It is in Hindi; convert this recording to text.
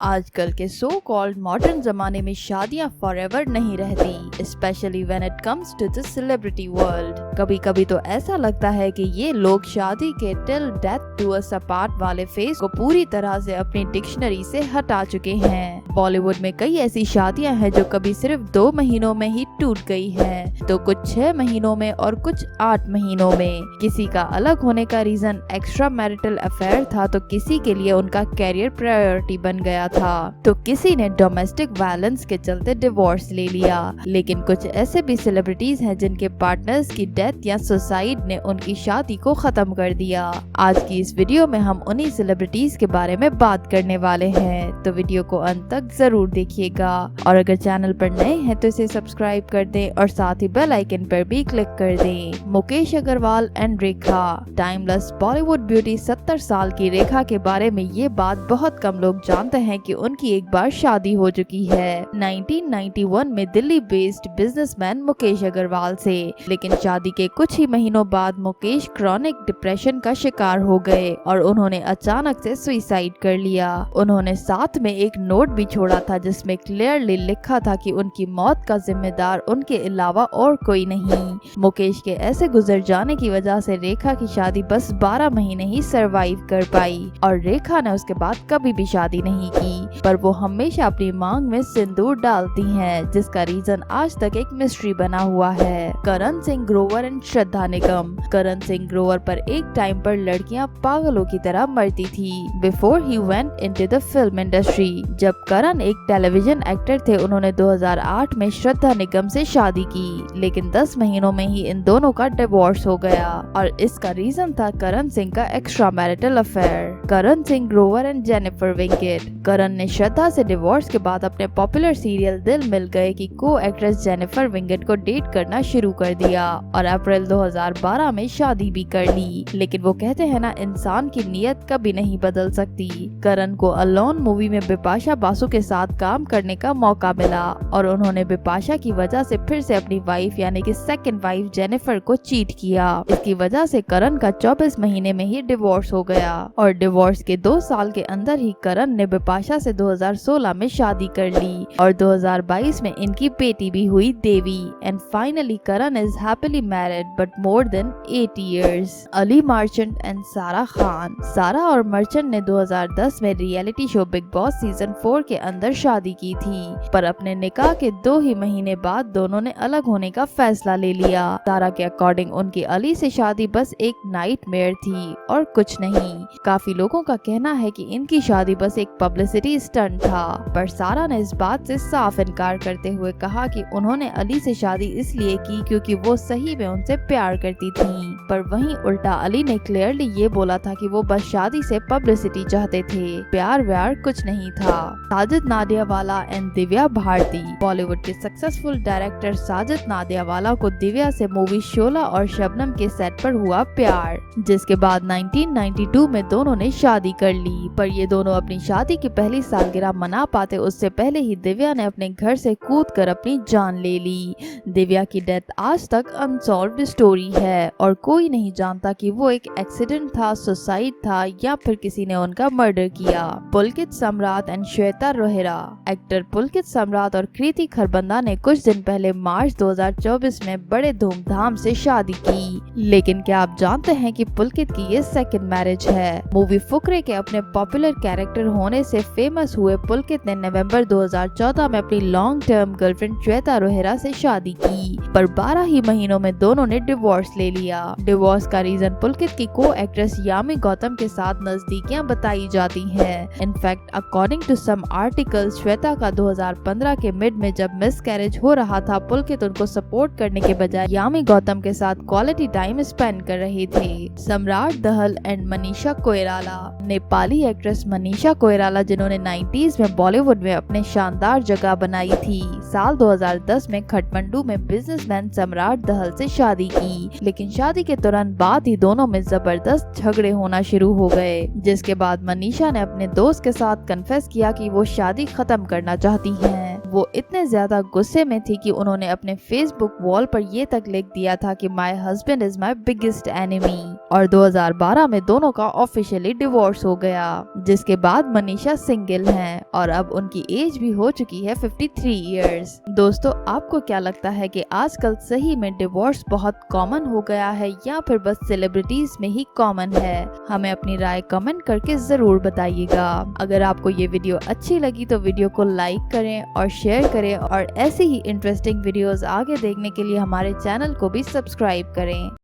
आजकल के सो कॉल्ड मॉडर्न जमाने में शादियां फॉरएवर नहीं रहती, specially when it comes to the celebrity world. कभी कभी तो ऐसा लगता है कि ये लोग शादी के till death do us apart वाले फेज को पूरी तरह से अपनी डिक्शनरी से हटा चुके हैं। बॉलीवुड में कई ऐसी शादियां हैं जो कभी सिर्फ 2 महीनों में ही टूट गई हैं, तो कुछ 6 महीनों में और कुछ 8 महीनों में। किसी का अलग होने का रीजन एक्स्ट्रा मैरिटल अफेयर था, तो किसी के लिए उनका कैरियर प्रायोरिटी बन गया था, तो किसी ने डोमेस्टिक वायलेंस के चलते डिवोर्स ले लिया। लेकिन कुछ ऐसे भी सेलिब्रिटीज हैं जिनके पार्टनर्स की डेथ या सुसाइड ने उनकी शादी को खत्म कर दिया। आज की इस वीडियो में हम उन्हीं सेलिब्रिटीज के बारे में बात करने वाले हैं, तो वीडियो को अंत तक जरूर देखिएगा। और अगर चैनल पर नए हैं तो इसे सब्सक्राइब कर दें और साथ ही बेल आइकन पर भी क्लिक कर दें। Mukesh Agarwal and Rekha. Timeless Bollywood beauty 70 साल की रेखा के बारे में ये बात बहुत कम लोग जानते हैं कि उनकी एक बार शादी हो चुकी है 1991 में दिल्ली बेस्ड बिजनेसमैन मुकेश अग्रवाल से। लेकिन शादी के कुछ ही महीनों बाद मुकेश क्रॉनिक डिप्रेशन का शिकार हो गए और उन्होंने अचानक से सुसाइड कर लिया। उन्होंने साथ में एक नोट भी छोड़ा था जिसमें क्लियरली लिखा था कि उनकी मौत का जिम्मेदार उनके अलावा और कोई नहीं। मुकेश के ऐसे गुजर जाने की वजह से रेखा की शादी बस 12 महीने ही सरवाइव कर पाई और रेखा ने उसके बाद कभी भी शादी नहीं की। पर वो हमेशा अपनी मांग में सिंदूर डालती हैं, जिसका रीजन आज तक एक मिस्ट्री बना हुआ है। करण सिंह ग्रोवर एंड श्रद्धा निगम। करण सिंह ग्रोवर पर एक टाइम पर लड़कियां पागलों की तरह मरती थी before he went into the film industry. जब करण एक टेलीविजन एक्टर थे, उन्होंने 2008 में श्रद्धा निगम से शादी की, लेकिन 10 महीनों में ही इन दोनों का डिवोर्स हो गया और इसका रीजन था करण सिंह का extra marital affair. Karan Singh Grover and Jennifer Wingate. Karan ने श्रद्धा से डिवोर्स के बाद अपने पॉपुलर सीरियल दिल मिल गए की को एक्ट्रेस जेनिफर विंगेट को डेट करना शुरू कर दिया और अप्रैल 2012 में शादी भी कर ली। लेकिन वो कहते हैं ना, इंसान की नीयत कभी नहीं बदल सकती। करण को अलोन मूवी में बिपाशा बासु के साथ काम करने का मौका मिला और उन्होंने बिपाशा की वजह से फिर से अपनी वाइफ यानी कि सेकंड वाइफ जेनिफर को चीट किया। इसकी वजह से करण का 24 महीने में ही डिवोर्स हो गया और डिवोर्स के 2 साल के अंदर ही करण ने बिपाशा से 2016 में शादी कर ली और 2022 में इनकी बेटी भी हुई Devi. And finally Karan is happily married but more than 8 years. Ali merchant and Sara Khan. Sara और मर्चेंट ने 2010 में reality show Bigg Boss season 4 के अंदर शादी की थी, पर अपने निकाह के 2 ही महीने बाद दोनों ने अलग होने का फैसला ले लिया। सारा के अकॉर्डिंग उनकी अली से शादी बस एक नाइटमेयर थी और कुछ नहीं। काफी लोगों का कहना है कि इनकी शादी बस एक पब्लिसिटी स्टंट था, पर सारा ने इस बात से साफ इनकार करते हुए कहा कि उन्होंने अली से शादी इसलिए की क्योंकि वो सही में उनसे प्यार करती थी। पर वहीं उल्टा अली ने क्लियरली ये बोला था कि वो बस शादी से पब्लिसिटी चाहते थे, प्यार व्यार कुछ नहीं था। साजिद नादियावाला एंड दिव्या भारती। बॉलीवुड के सक्सेसफुल डायरेक्टर साजिद नादियावाला को दिव्या से मूवी शोला और शबनम के सेट पर हुआ प्यार, जिसके बाद 1992 में दोनों ने शादी कर ली। पर ये दोनों अपनी शादी की पहली सालगिरह मना पाते उससे पहले ही दिव्या ने अपने घर से कूदकर अपनी जान ले ली। दिव्या की डेथ आज तक अनसॉल्व्ड स्टोरी है और कोई नहीं जानता कि वो एक एक्सीडेंट था, सुसाइड था या फिर किसी ने उनका मर्डर किया। पुलकित सम्राट एंड श्वेता रोहिरा। एक्टर पुलकित सम्राट और कृति खरबंदा ने कुछ दिन पहले मार्च 2024 में बड़े धूमधाम से शादी की। लेकिन क्या आप जानते हैं कि पुलकित की ये सेकंड मैरिज है। मूवी फुकरे के अपने पॉपुलर कैरेक्टर होने से फेमस हुए पुलकित ने नवंबर 2014 में अपनी long term girlfriend Shweta Rohira से शादी की, पर 12 ही महीनों में दोनों ने डिवोर्स ले लिया। डिवोर्स का रीजन पुलकित की को एक्ट्रेस यामी गौतम के साथ नजदीकियां बताई जाती हैं। In fact according to some articles, Shweta का 2015 के मिड में जब मिसकैरेज हो रहा था, पुलकित उनको सपोर्ट करने के बजाय यामी गौतम के साथ क्वालिटी टाइम स्पेंड कर रहे थे। सम्राट दहल एंड मनीषा कोइराला। नेपाली एक्ट्रेस मनीषा कोइराला, जिन्होंने 90s में बॉलीवुड में अपने शानदार जगह बनाई थी, साल 2010 में खटमंडू में बिजनेसमैन सम्राट दहल से शादी की। लेकिन शादी के तुरंत बाद ही दोनों में जबरदस्त झगड़े होना शुरू हो गए, जिसके बाद मनीषा ने अपने दोस्त के साथ कन्फेस किया कि वो शादी खत्म करना चाहती हैं। वो इतने ज्यादा गुस्से में थी कि उन्होंने अपने फेसबुक वॉल पर ये तक लिख दिया था कि my husband is my biggest enemy. और 2012 में दोनों का ऑफिशियली डिवोर्स हो गया, जिसके बाद मनीषा सिंगल हैं और अब उनकी एज भी हो चुकी है 53 इयर्स। दोस्तों, आपको क्या लगता है कि आजकल सही में डिवोर्स बहुत कॉमन हो गया है या फिर बस सेलिब्रिटीज में ही कॉमन है? हमें अपनी राय कमेंट करके जरूर बताइएगा। अगर आपको ये वीडियो अच्छी लगी तो वीडियो को लाइक करें और शेयर करें, और ऐसी ही इंटरेस्टिंग वीडियोस आगे देखने के लिए हमारे चैनल को भी सब्सक्राइब करें।